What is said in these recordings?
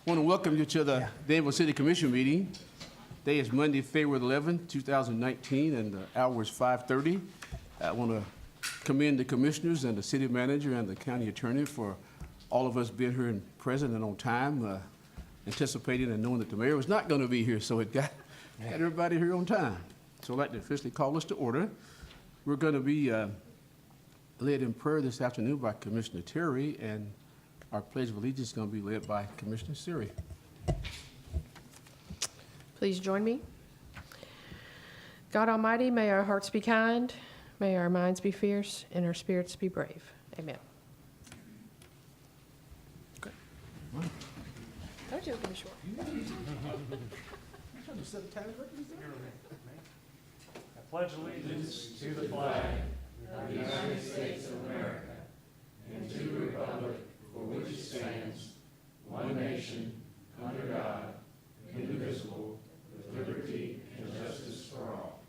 I want to welcome you to the Danville City Commission meeting. Today is Monday, February 11, 2019, and the hour is 5:30. I want to commend the commissioners and the city manager and the county attorney for all of us being here and present and on time, anticipating and knowing that the mayor was not going to be here, so it got everybody here on time. So I'd like to officially call us to order. We're going to be led in prayer this afternoon by Commissioner Terry, and our Pledge of Allegiance is going to be led by Commissioner Siri. Please join me. God Almighty, may our hearts be kind, may our minds be fierce, and our spirits be brave. Amen. Okay. Told you it would be short. I pledge allegiance to the flag of the United States of America and to the republic for which it stands, one nation, under God, indivisible, with liberty and justice for all.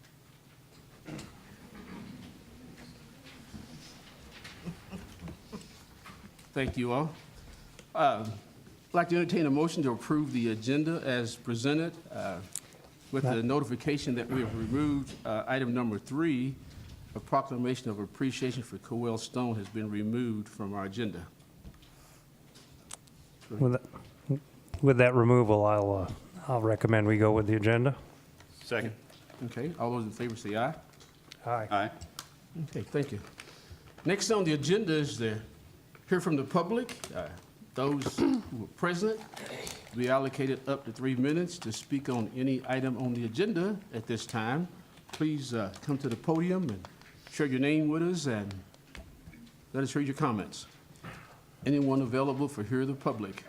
Thank you all. I'd like to entertain a motion to approve the agenda as presented with the notification that we have removed item number 3, a proclamation of appreciation for Coel Stone has been removed from our agenda. With that removal, I'll recommend we go with the agenda. Second. Okay, all those in favor say aye. Aye. Aye. Okay, thank you. Next on the agenda is to hear from the public. Those who are present will be allocated up to 3 minutes to speak on any item on the agenda at this time. Please come to the podium and share your name with us and let us hear your comments. Anyone available for hear the public?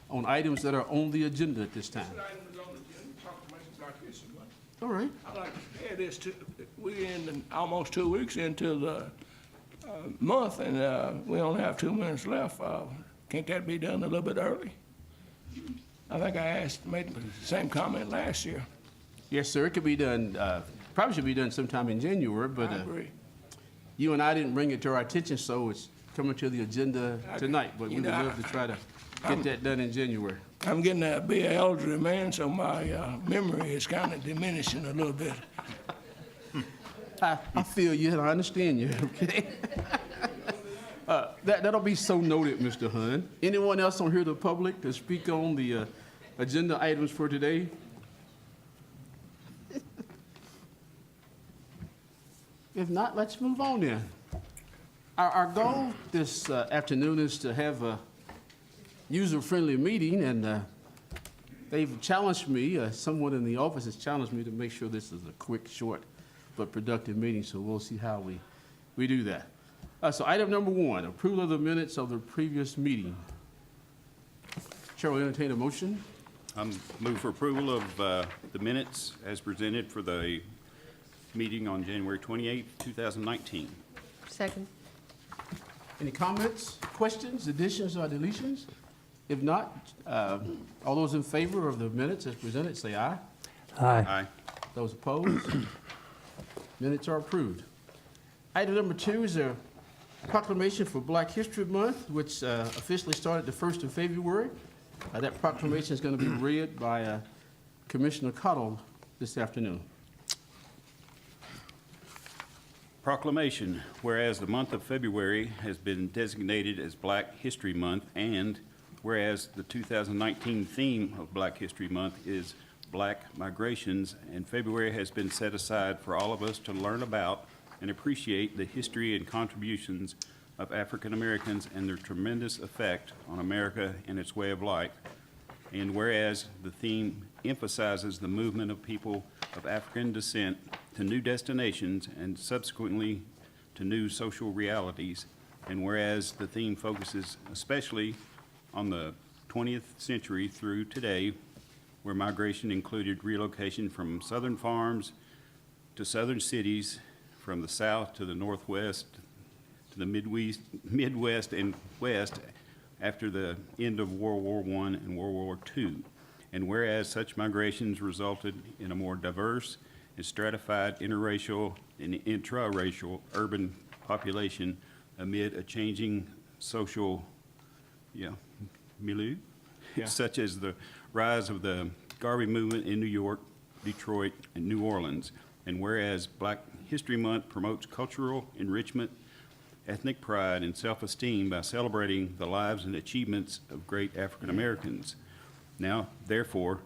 On items that are on the agenda at this time. All right. I'd like to add this to, we're in almost 2 weeks into the month, and we only have 2 minutes left. Can't that be done a little bit early? I think I made the same comment last year. Yes, sir. It could be done, probably should be done sometime in January, but I agree. you and I didn't bring it to our attention, so it's coming to the agenda tonight. But we would love to try to get that done in January. I'm getting to be an elderly man, so my memory is kind of diminishing a little bit. I feel you and I understand you, okay? That'll be so noted, Mr. Hunn. Anyone else on here, the public, to speak on the agenda items for today? If not, let's move on then. Our goal this afternoon is to have a user-friendly meeting, and they've challenged me, someone in the office has challenged me to make sure this is a quick, short, but productive meeting, so we'll see how we do that. So item number 1, approval of the minutes of the previous meeting. Chair will entertain a motion. Move for approval of the minutes as presented for the meeting on January 28, 2019. Second. Any comments, questions, additions, or deletions? If not, all those in favor of the minutes as presented, say aye. Aye. Aye. Those opposed? Minutes are approved. Item number 2 is a proclamation for Black History Month, which officially started the 1st of February. That proclamation is going to be read by Commissioner Cottle this afternoon. Proclamation, whereas the month of February has been designated as Black History Month, and whereas the 2019 theme of Black History Month is Black Migrations, and February has been set aside for all of us to learn about and appreciate the history and contributions of African Americans and their tremendous effect on America and its way of life. And whereas the theme emphasizes the movement of people of African descent to new destinations and subsequently to new social realities, and whereas the theme focuses especially on the 20th century through today, where migration included relocation from southern farms to southern cities, from the south to the northwest, to the Midwest and West after the end of World War I and World War II. And whereas such migrations resulted in a more diverse and stratified interracial and intra-racial urban population amid a changing social, milieu, Yeah. such as the rise of the Garvey movement in New York, Detroit, and New Orleans. And whereas Black History Month promotes cultural enrichment, ethnic pride, and self-esteem by celebrating the lives and achievements of great African Americans. Now, therefore,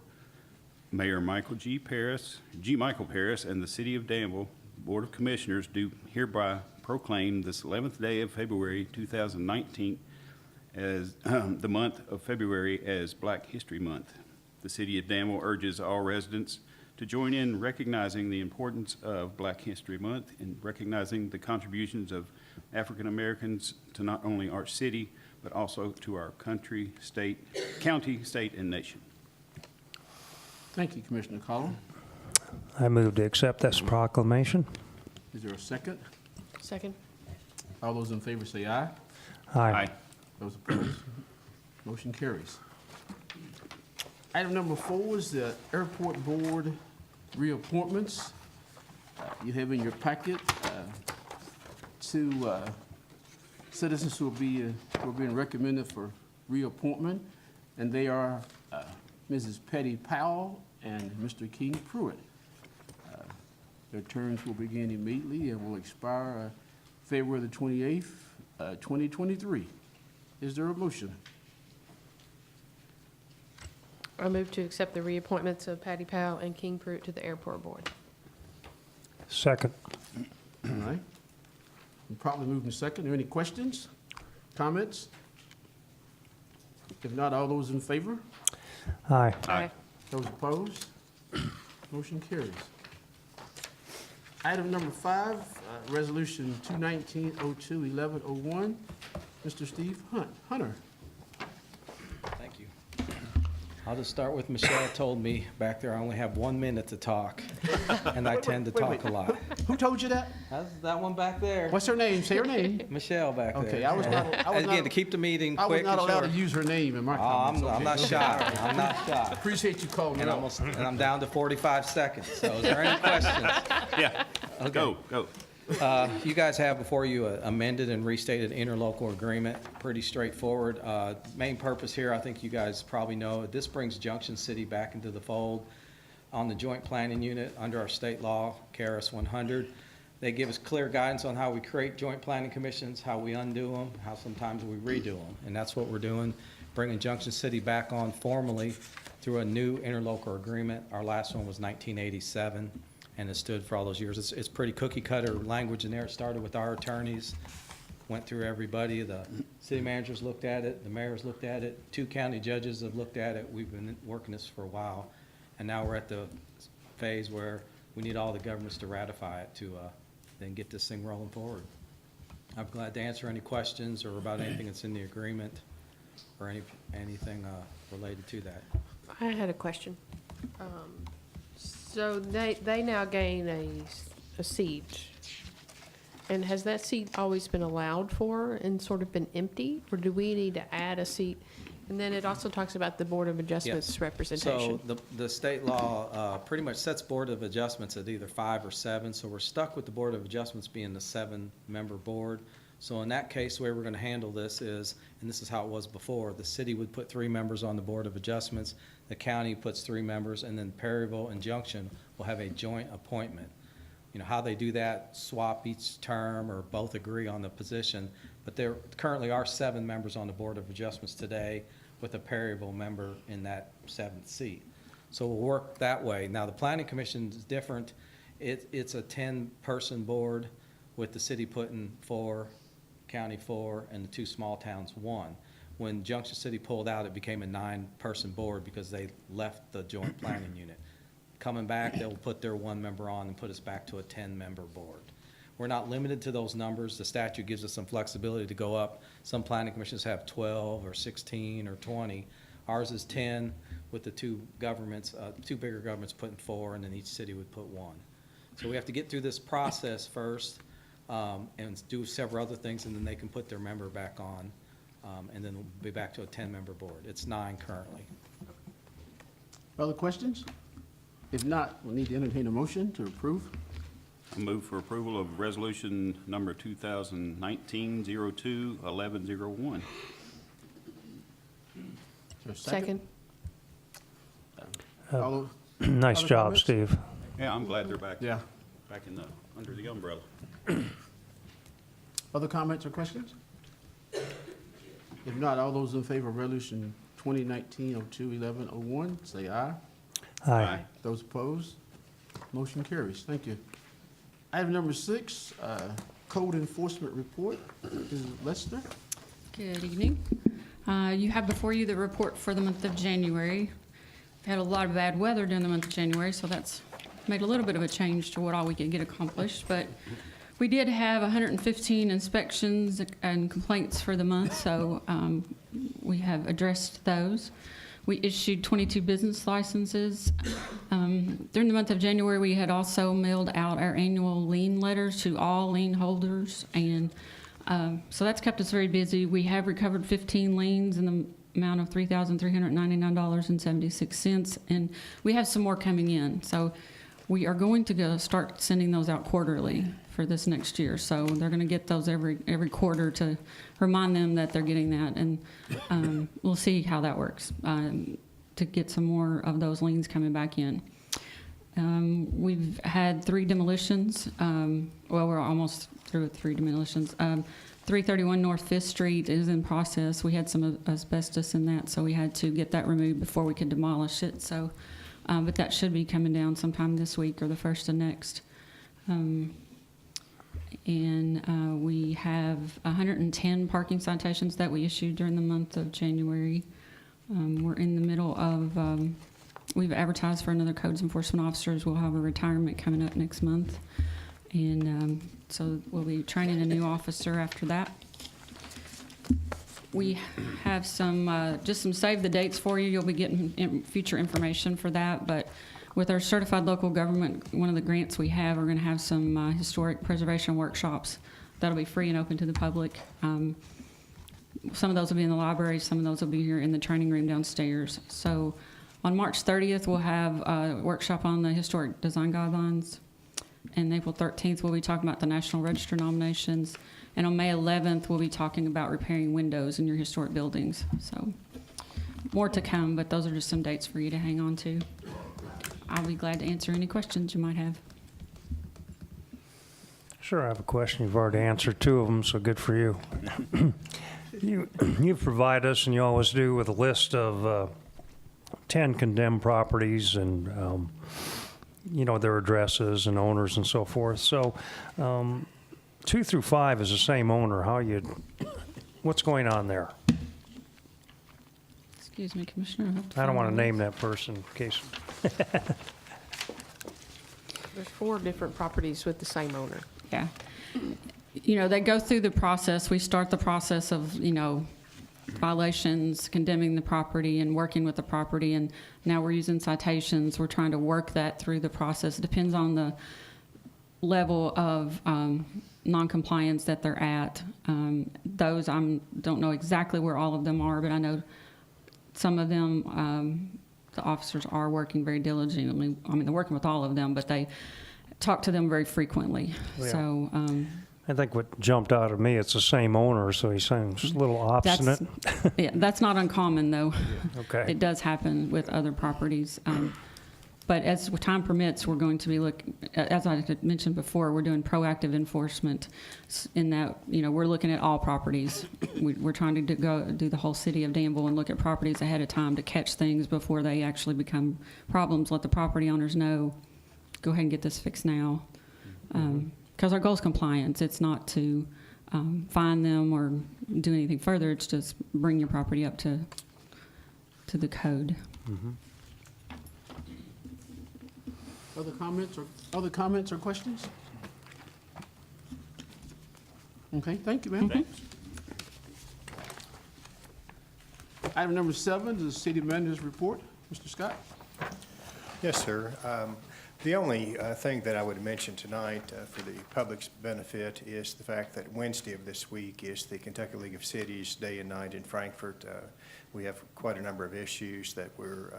Mayor Michael Michael Parris, and the City of Danville Board of Commissioners do hereby proclaim this 11th day of February 2019 as the month of February as Black History Month. The City of Danville urges all residents to join in recognizing the importance of Black History Month and recognizing the contributions of African Americans to not only our city, but also to our country, county, state, and nation. Thank you, Commissioner Collins. I move to accept this proclamation. Is there a second? Second. All those in favor say aye. Aye. Those opposed? Motion carries. Item number 4 is the Airport Board reappointments. You have in your packet two citizens who are being recommended for reappointment, and they are Mrs. Patty Powell and Mr. King Pruitt. Their terms will begin immediately and will expire February the 28th, 2023. Is there a motion? I move to accept the reappointments of Patty Powell and King Pruitt to the Airport Board. Second. All right. Probably moving second. Are there any questions, comments? If not, all those in favor? Aye. Aye. Those opposed? Motion carries. Item number 5, Resolution 219-02-1101. Mr. Steve Hunter. Thank you. I'll just start with Michelle told me back there I only have 1 minute to talk, and I tend to talk a lot. Who told you that? That's that one back there. What's her name? Say her name. Michelle back there. Okay, I was not Again, to keep the meeting I was quick not and allowed to short. use her name in my Oh, comments. I'm not okay? shy. I'm not shy. Appreciate you calling me And, out. I'm down to 45 seconds. So is there any questions? Yeah, go. You guys have before you an amended and restated interlocal agreement, pretty straightforward. Main purpose here, I think you guys probably know, this brings Junction City back into the fold on the joint planning unit under our state law, KRS 100. They give us clear guidance on how we create joint planning commissions, how we undo them, how sometimes we redo them. And that's what we're doing, bringing Junction City back on formally through a new interlocal agreement. Our last one was 1987. And it stood for all those years. It's pretty cookie cutter language in there. It started with our attorneys, went through everybody. The city managers looked at it, the mayors looked at it, 2 county judges have looked at it. We've been working this for a while. And now we're at the phase where we need all the governments to ratify it to then get this thing rolling forward. I'm glad to answer any questions or about anything that's in the agreement or anything related to that. I had a question. So they now gain a seat. And has that seat always been allowed for and sort of been empty? Or do we need to add a seat? And then it also talks about the Board of Adjustments Yes. representation. So the state law pretty much sets Board of Adjustments at either 5 or 7, so we're stuck with the Board of Adjustments being the 7-member board. So in that case, the way we're going to handle this is, and this is how it was before, the city would put 3 members on the Board of Adjustments, the county puts 3 members, and then Perryville and Junction will have a joint appointment. You know, how they do that, swap each term or both agree on the position, but there currently are 7 members on the Board of Adjustments today with a Perryville member in that 7th seat. So we'll work that way. Now, the Planning Commission is different. It's a 10-person board with the city putting 4, county 4, and the 2 small towns 1. When Junction City pulled out, it became a 9-person board because they left the joint planning unit. Coming back, they'll put their 1 member on and put us back to a 10-member board. We're not limited to those numbers. The statute gives us some flexibility to go up. Some planning commissions have 12 or 16 or 20. Ours is 10 with the 2 governments, 2 bigger governments putting 4, and then each city would put 1. So we have to get through this process first and do several other things, and then they can put their member back on, and then we'll be back to a 10-member board. It's 9 currently. Other questions? If not, we'll need to entertain a motion to approve. Move for approval of resolution number 2019-02-1101. Is there a Second. All those- Nice Other job, comments? Steve. Yeah, I'm glad they're back. Yeah. Back under the umbrella. Other comments or questions? If not, all those in favor of resolution 2019-02-1101, say aye. Aye. Those opposed, motion carries. Thank you. Item number 6, code enforcement report. Is Lester? Good evening. You have before you the report for the month of January. We had a lot of bad weather during the month of January, so that's made a little bit of a change to what all we could get accomplished. But we did have 115 inspections and complaints for the month, so we have addressed those. We issued 22 business licenses. During the month of January, we had also mailed out our annual lien letters to all lien holders, and so that's kept us very busy. We have recovered 15 liens in the amount of $3,399.76, and we have some more coming in. So we are going to start sending those out quarterly for this next year. So they're going to get those every quarter to remind them that they're getting that, and we'll see how that works to get some more of those liens coming back in. We've had 3 demolitions. Well, we're almost through with 3 demolitions. 331 North 5th Street is in process. We had some asbestos in that, so we had to get that removed before we could demolish it. So, but that should be coming down sometime this week or the first of next. We have 110 parking citations that we issued during the month of January. We're in the middle of, we've advertised for another codes enforcement officers. We'll have a retirement coming up next month. And so we'll be training a new officer after that. We have some, just some save the dates for you. You'll be getting future information for that. But with our certified local government, one of the grants we have, we're going to have some historic preservation workshops that'll be free and open to the public. Some of those will be in the library. Some of those will be here in the training room downstairs. So on March 30th, we'll have a workshop on the historic design guidelines. And April 13th, we'll be talking about the National Register nominations. And on May 11th, we'll be talking about repairing windows in your historic buildings. So more to come, but those are just some dates for you to hang on to. I'll be glad to answer any questions you might have. Sure, I have a question. You've already answered 2 of them, so good for you. You've provided us, and you always do, with a list of 10 condemned properties and their addresses and owners and so forth. So 2 through 5 is the same owner. What's going on there? Excuse me, Commissioner. I don't want to name that person in case. There's 4 different properties with the same owner. Yeah. They go through the process. We start the process of, violations, condemning the property and working with the property, and now we're using citations. We're trying to work that through the process. It depends on the level of non-compliance that they're at. Those don't know exactly where all of them are, but I know some of them, the officers are working very diligently. I mean, they're working with all of them, but they talk to them very frequently. Yeah. So I think what jumped out at me, it's the same owner, so he seems a little obstinate. that's not uncommon, though. Okay. It does happen with other properties. But as time permits, we're going to be as I had mentioned before, we're doing proactive enforcement in that, we're looking at all properties. We're trying to go do the whole city of Danville and look at properties ahead of time to catch things before they actually become problems. Let the property owners know, go ahead and get this fixed now. Because our goal is compliance. It's not to fine them or do anything further. It's just bring your property up to the code. Mm-hmm. Other comments or questions? Okay, thank you, ma'am. Thanks. Item number 7 is the city manager's report. Mr. Scott? Yes, sir. The only thing that I would mention tonight for the public's benefit is the fact that Wednesday of this week is the Kentucky League of Cities Day and Night in Frankfort. We have quite a number of issues that we're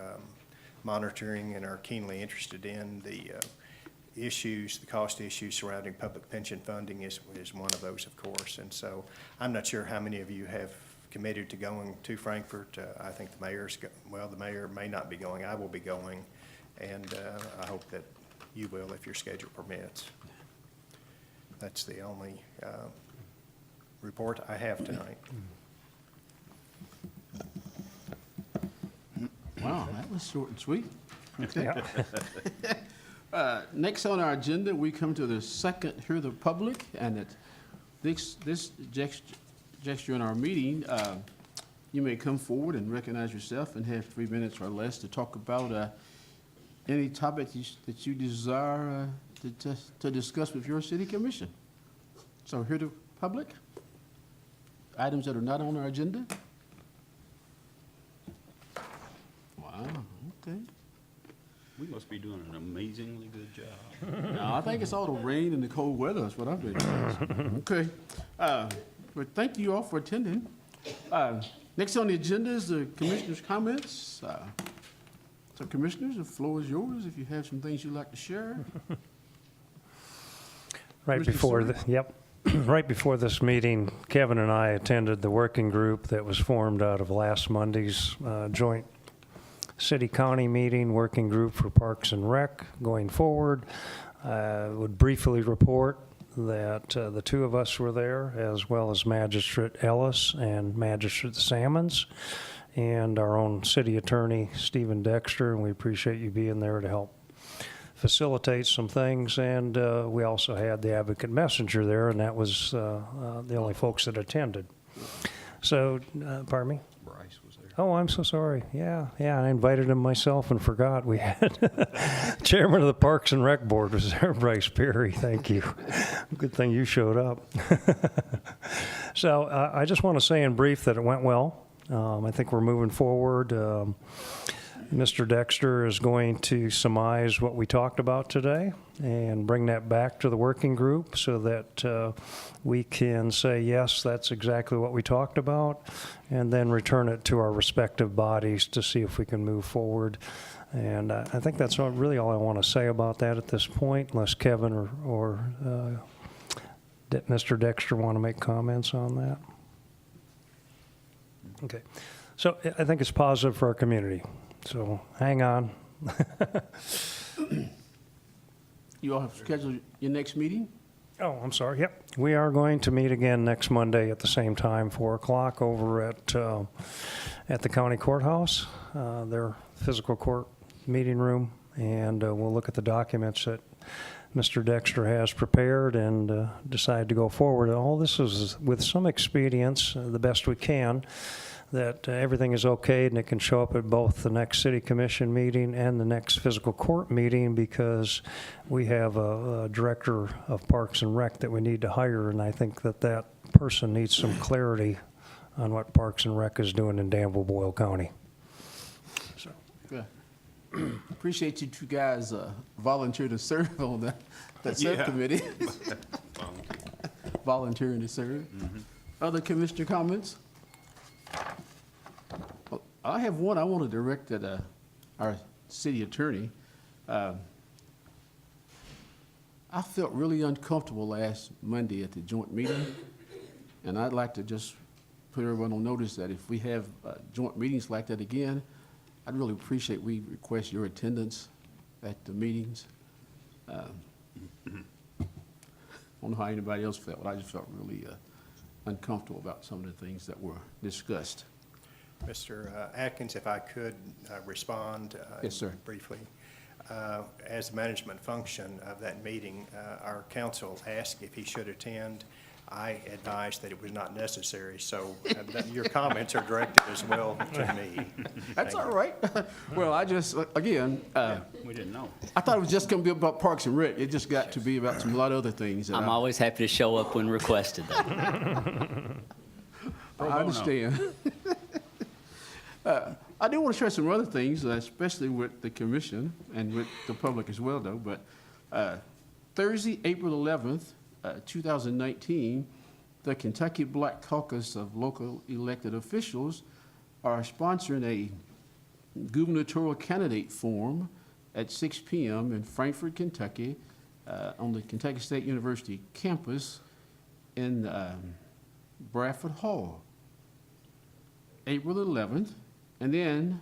monitoring and are keenly interested in. issues, the cost issues surrounding public pension funding is one of those, of course. And so I'm not sure how many of you have committed to going to Frankfurt. I think the the mayor may not be going. I will be going, and I hope that you will if your schedule permits. That's the only report I have tonight. Wow, that was short and sweet. Okay. Yeah. Next on our agenda, we come to the second hear of the public, and at this gesture in our meeting, you may come forward and recognize yourself and have 3 minutes or less to talk about any topic that you desire to discuss with your city commission. So hear the public, items that are not on our agenda. Wow, okay. We must be doing an amazingly good job. No, I think it's all the rain and the cold weather, that's what I've been doing. Okay. Well, thank you all for attending. Next on the agenda is the commissioners' comments. So commissioners, the floor is yours if you have some things you'd like to share. Right Mr. before, Seward? yep, right before this meeting, Kevin and I attended the working group that was formed out of last Monday's joint city-county meeting, working group for Parks and Rec going forward. Would briefly report that the two of us were there, as well as Magistrate Ellis and Magistrate Salmons, and our own city attorney, Stephen Dexter, and we appreciate you being there to help facilitate some things. And we also had the advocate messenger there, and that was the only folks that attended. So, pardon me? Bryce was there. Oh, I'm so sorry. Yeah, I invited him myself and forgot. We had Chairman of the Parks and Rec Board was there, Bryce Perry. Thank you. Good thing you showed up. So I just want to say in brief that it went well. I think we're moving forward. Mr. Dexter is going to surmise what we talked about today and bring that back to the working group so that we can say, yes, that's exactly what we talked about, and then return it to our respective bodies to see if we can move forward. And I think that's really all I want to say about that at this point, unless Kevin or Mr. Dexter want to make comments on that. Okay. So I think it's positive for our community. So hang on. You all have scheduled your next meeting? Oh, I'm sorry. Yep. We are going to meet again next Monday at the same time, 4 o'clock, over at the county courthouse, their physical court meeting room, and we'll look at the documents that Mr. Dexter has prepared and decide to go forward. And all this is with some expedience, the best we can, that everything is okay and it can show up at both the next city commission meeting and the next physical court meeting, because we have a director of Parks and Rec that we need to hire, and I think that person needs some clarity on what Parks and Rec is doing in Danville, Boyle County. So. Yeah. Appreciate you two guys volunteer to serve on that subcommittee. Volunteering to serve. Mm-hmm. Other commissioner comments? Well, I have one I want to direct at our city attorney. I felt really uncomfortable last Monday at the joint meeting, and I'd like to just put everyone on notice that if we have joint meetings like that again, I'd really appreciate we request your attendance at the meetings. I don't know how anybody else felt, but I just felt really uncomfortable about some of the things that were discussed. Mr. Atkins, if I could respond Yes, sir. briefly. As the management function of that meeting, our council asked if he should attend. I advised that it was not necessary, so your comments are directed as well to me. That's all right. Well, I just, again, We didn't know. I thought it was just going to be about Parks and Rec. It just got to be about a lot of other things. I'm always happy to show up when requested, though. I understand. I do want to share some other things, especially with the commission and with the public as well, though. But Thursday, April 11th, 2019, the Kentucky Black Caucus of Local Elected Officials are sponsoring a gubernatorial candidate forum at 6 p.m. in Frankfort, Kentucky, on the Kentucky State University campus in Bradford Hall, April 11th. And then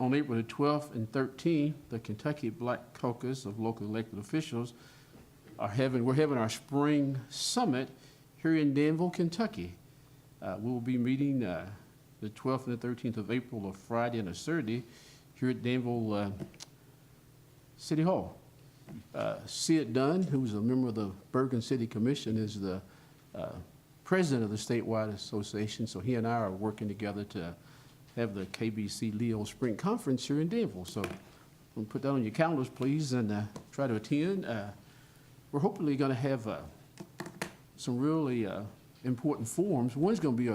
on April the 12th and 13th, the Kentucky Black Caucus of local elected officials we're having our spring summit here in Danville, Kentucky. We will be meeting the 12th and the 13th of April, a Friday and a Saturday, here at Danville City Hall. Sid Dunn, who's a member of the Bergen City Commission, is the president of the statewide association, so he and I are working together to have the KBC Leo Spring Conference here in Danville. So we'll put that on your calendars, please, and try to attend. We're hopefully going to have some really important forums. One's going to be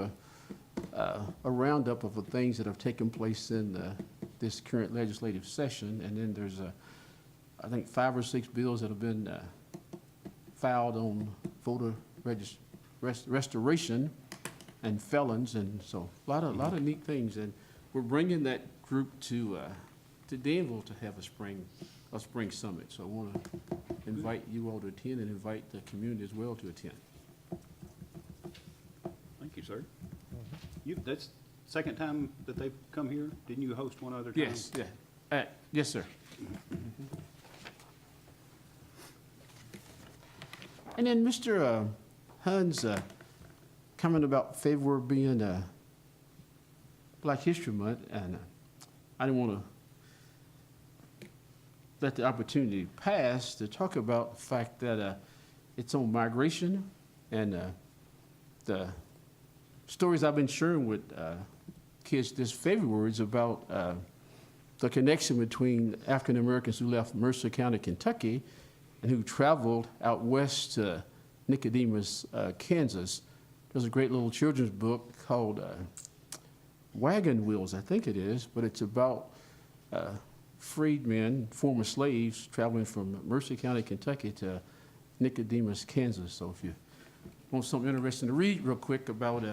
a roundup of the things that have taken place in this current legislative session, and then there's I think 5 or 6 bills that have been filed on voter restoration and felons, and so a lot of neat things. And we're bringing that group to Danville to have a spring summit. So I want to invite you all to attend and invite the community as well to attend. Thank you, sir. That's the second time that they've come here? Didn't you host one other time? Yes, yeah. Yes, sir. And then Mr. Hunn's comment about February being Black History Month, and I didn't want to let the opportunity pass to talk about the fact that it's on migration, and the stories I've been sharing with kids this February is about the connection between African Americans who left Mercer County, Kentucky, and who traveled out west to Nicodemus, Kansas. There's a great little children's book called Wagon Wheels, I think it is, but it's about freedmen, former slaves, traveling from Mercer County, Kentucky to Nicodemus, Kansas. So if you want something interesting to read real quick about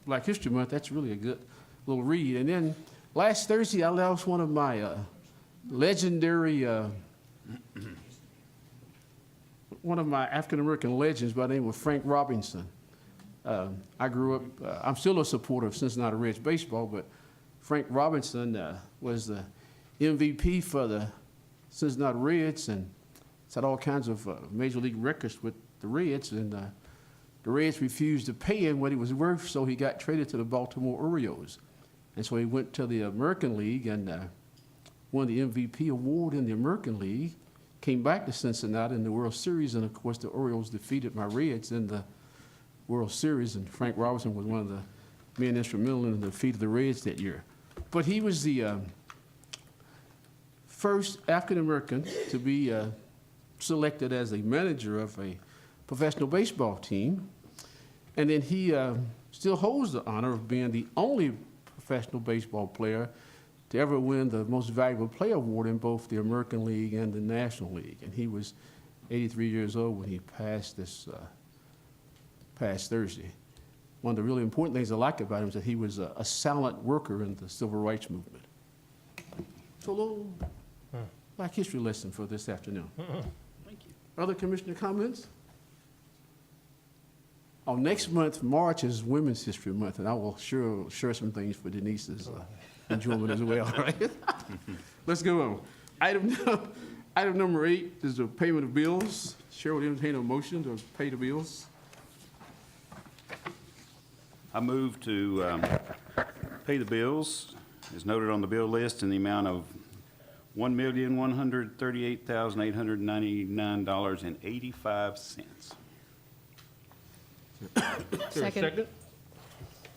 Black History Month, that's really a good little read. And then last Thursday, I lost one of my legendary, one of my African-American legends by the name of Frank Robinson. I grew up, I'm still a supporter of Cincinnati Reds baseball, but Frank Robinson was the MVP for the Cincinnati Reds, and he's had all kinds of major league records with the Reds, and the Reds refused to pay him what he was worth, so he got traded to the Baltimore Orioles. And so he went to the American League and won the MVP award in the American League, came back to Cincinnati in the World Series, and of course the Orioles defeated my Reds in the World Series, and Frank Robinson was one of the men instrumental in the defeat of the Reds that year. But he was the first African-American to be selected as a manager of a professional baseball team. And then he still holds the honor of being the only professional baseball player to ever win the Most Valuable Player Award in both the American League and the National League. And he was 83 years old when he passed this past Thursday. One of the really important things I like about him is that he was a silent worker in the civil rights movement. So a little Black history lesson for this afternoon. Thank you. Other commissioner comments? Oh, next month, March, is Women's History Month, and I will share some things for Denise's enjoyment as well, right? Let's go on. Item number 8 is the payment of bills. Chair will entertain a motion to pay the bills. I move to pay the bills as noted on the bill list in the amount of $1,138,899.85. Second.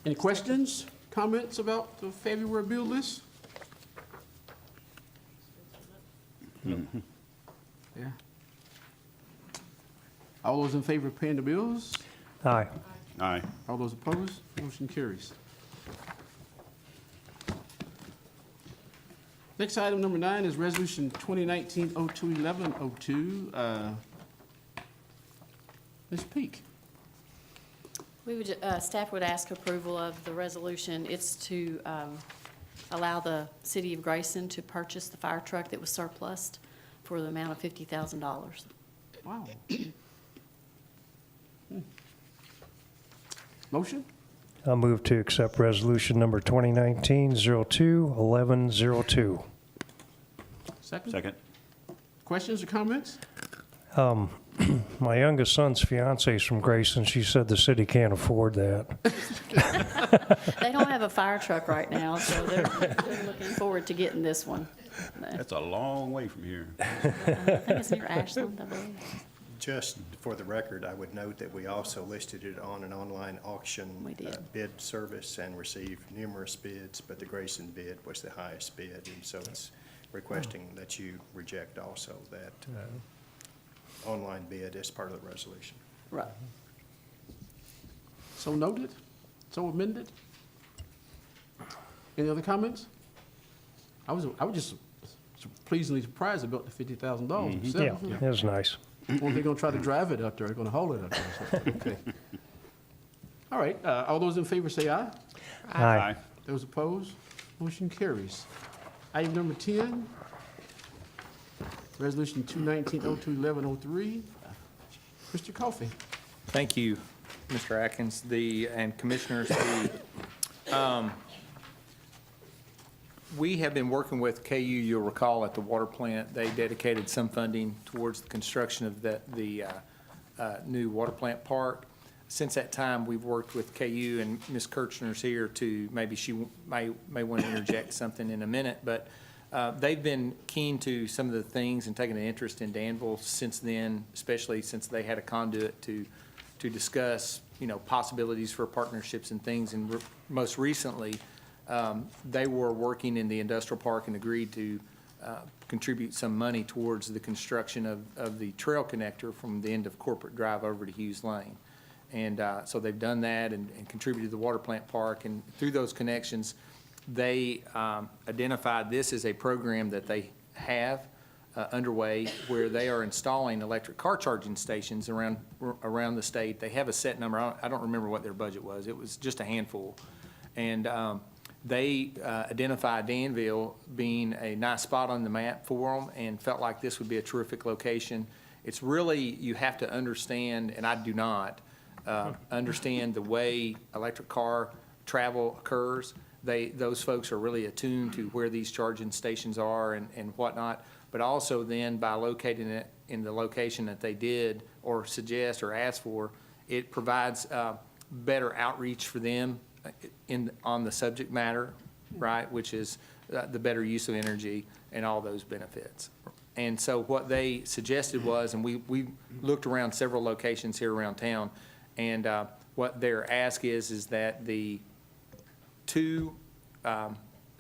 Any questions, comments about the February bill list? Yeah. All those in favor of paying the bills? Aye. Aye. All those opposed? Motion carries. Next item, number 9, is Resolution 2019-021102. Ms. Peak. We would, staff would ask approval of the resolution. It's to allow the city of Grayson to purchase the fire truck that was surplused for the amount of $50,000. Wow. Motion? I'll move to accept resolution number 2019-02-1102. Second? Second. Questions or comments? My youngest son's fiance is from Grayson. She said the city can't afford that. They don't have a fire truck right now, so they're looking forward to getting this one. That's a long way from here. I think it's near Ashland, I believe. Just for the record, I would note that we also listed it on an online auction We did. Bid service and received numerous bids, but the Grayson bid was the highest bid, and so it's requesting that you reject also that online bid as part of the resolution. Right. So noted, so amended. Any other comments? I was just pleasantly surprised about the $50,000 Yeah, itself. it was nice. Well, they're gonna try to drive it out there, they're gonna haul it out there, so, okay. All right, all those in favor say aye. Aye. Those opposed, motion carries. Item number 10, Resolution 219-02-1103. Mr. Coffey. Thank you, Mr. Atkins, and Commissioners. We have been working with KU, you'll recall, at the water plant. They dedicated some funding towards the construction of the new water plant park. Since that time, we've worked with KU, and Ms. Kirchner's here to, maybe she may want to interject something in a minute, but they've been keen to some of the things and taken an interest in Danville since then, especially since they had a conduit to discuss, possibilities for partnerships and things. And most recently, they were working in the industrial park and agreed to contribute some money towards the construction of the trail connector from the end of Corporate Drive over to Hughes Lane. And so they've done that and contributed to the water plant park. And through those connections, they identified this as a program that they have underway where they are installing electric car charging stations around the state. They have a set number. I don't remember what their budget was. It was just a handful. And they identified Danville being a nice spot on the map for them and felt like this would be a terrific location. It's really, you have to understand, and I do not, understand the way electric car travel occurs. Those folks are really attuned to where these charging stations are and whatnot, but also then by locating it in the location that they did or suggest or ask for, it provides better outreach for them on the subject matter, right, which is the better use of energy and all those benefits. And so what they suggested was, and we looked around several locations here around town, and what their ask is that the two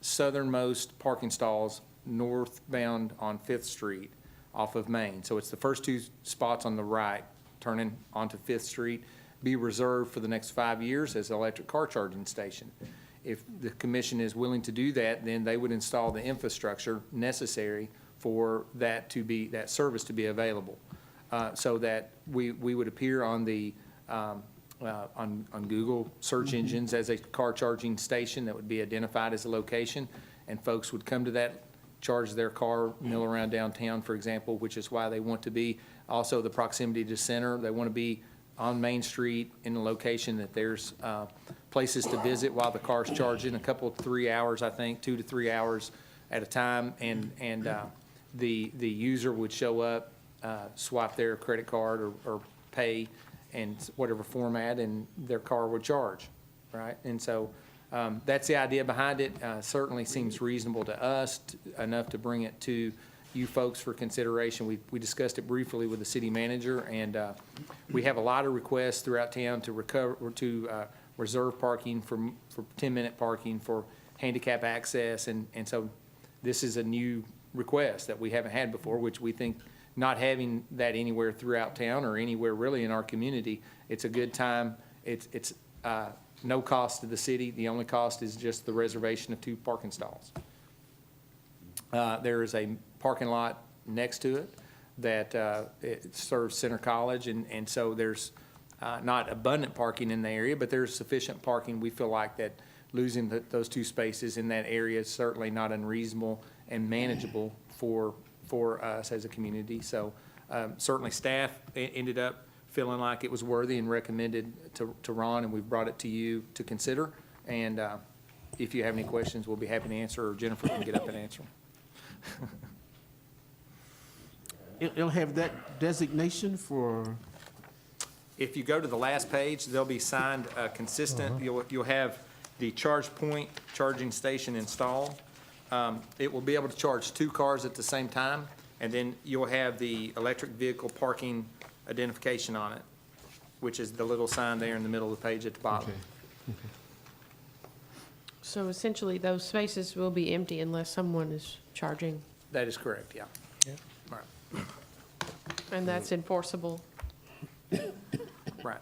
southernmost parking stalls northbound on 5th Street off of Main, so it's the first two spots on the right turning onto 5th Street, be reserved for the next 5 years as an electric car charging station. If the commission is willing to do that, then they would install the infrastructure necessary for that service to be available, so that we would appear on the on Google search engines as a car charging station that would be identified as a location, and folks would come to that, charge their car, mill around downtown, for example, which is why they want to be also the proximity to center. They want to be on Main Street in a location that there's places to visit while the car's charging, a couple, 3 hours, I think, 2 to 3 hours at a time, and the user would show up, swipe their credit card or pay in whatever format, and their car would charge, right? And so that's the idea behind it. Certainly seems reasonable to us, enough to bring it to you folks for consideration. We discussed it briefly with the city manager, and we have a lot of requests throughout town to reserve parking for 10-minute parking for handicap access, and so this is a new request that we haven't had before, which we think not having that anywhere throughout town or anywhere really in our community, it's a good time. It's no cost to the city. The only cost is just the reservation of 2 parking stalls. There is a parking lot next to it that it serves Center College, and so there's not abundant parking in the area, but there's sufficient parking. We feel like that losing those 2 spaces in that area is certainly not unreasonable and manageable for us as a community. So Certainly, staff ended up feeling like it was worthy and recommended to Ron, and we've brought it to you to consider. And if you have any questions, we'll be happy to answer, or Jennifer can get up and answer them. It'll have that designation for, If you go to the last page, they'll be signed consistent. You'll have the charge point, charging station installed. It will be able to charge 2 cars at the same time, and then you'll have the electric vehicle parking identification on it, which is the little sign there in the middle of the page at the bottom. okay. So essentially, those spaces will be empty unless someone is charging, That is correct, yeah. Right, and that's enforceable right,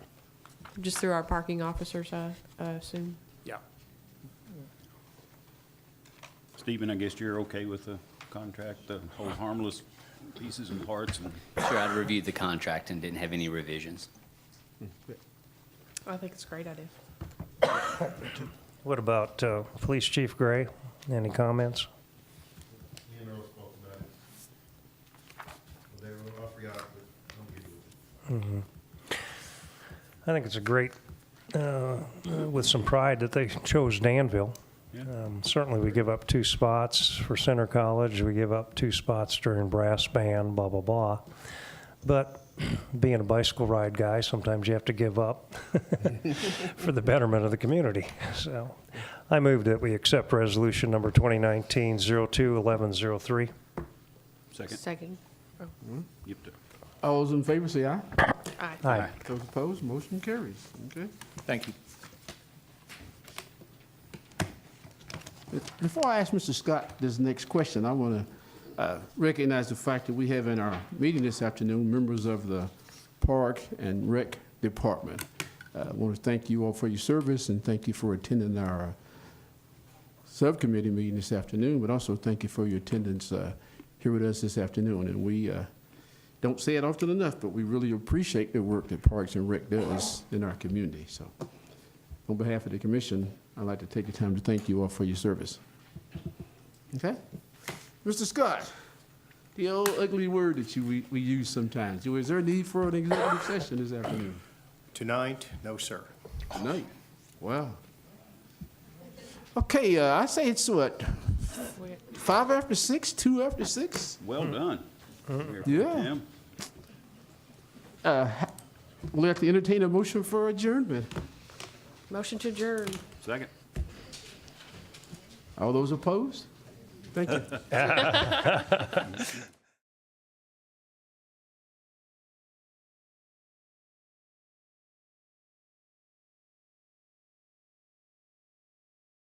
just through our parking officers, I assume. yeah. Stephen, I guess you're okay with the contract, the whole harmless pieces and parts and Sure, I'd reviewed the contract and didn't have any revisions. I think it's a great idea. What about Police Chief Gray? Any comments? You know, spoke about it. They were, I forgot, but don't get it. I think it's a great, with some pride that they chose Danville. Yeah. Certainly, we give up 2 spots for Center College. We give up 2 spots during brass band, blah, blah, blah. But being a bicycle ride guy, sometimes you have to give up for the betterment of the community. So I move that we accept resolution number 2019-02-1103. second. Second. Yep. All those in favor, say aye. Aye. Aye. Those opposed, motion carries. Okay. Thank you. Before I ask Mr. Scott this next question, I want to recognize the fact that we have in our meeting this afternoon members of the Park and Rec Department. I want to thank you all for your service and thank you for attending our subcommittee meeting this afternoon, but also thank you for your attendance here with us this afternoon. And we don't say it often enough, but we really appreciate the work that Parks and Rec does in our community. So on behalf of the commission, I'd like to take the time to thank you all for your service. Okay? Mr. Scott, the old ugly word that we use sometimes. Is there a need for an executive session this afternoon? Tonight, no, sir. Tonight? Wow. Okay, I say it's what, 5 after 6, 2 after 6? Well done. Mayor Pro Yeah. Tem. We'll have to entertain a motion for adjournment. Motion to adjourn. Second. All those opposed? Thank you.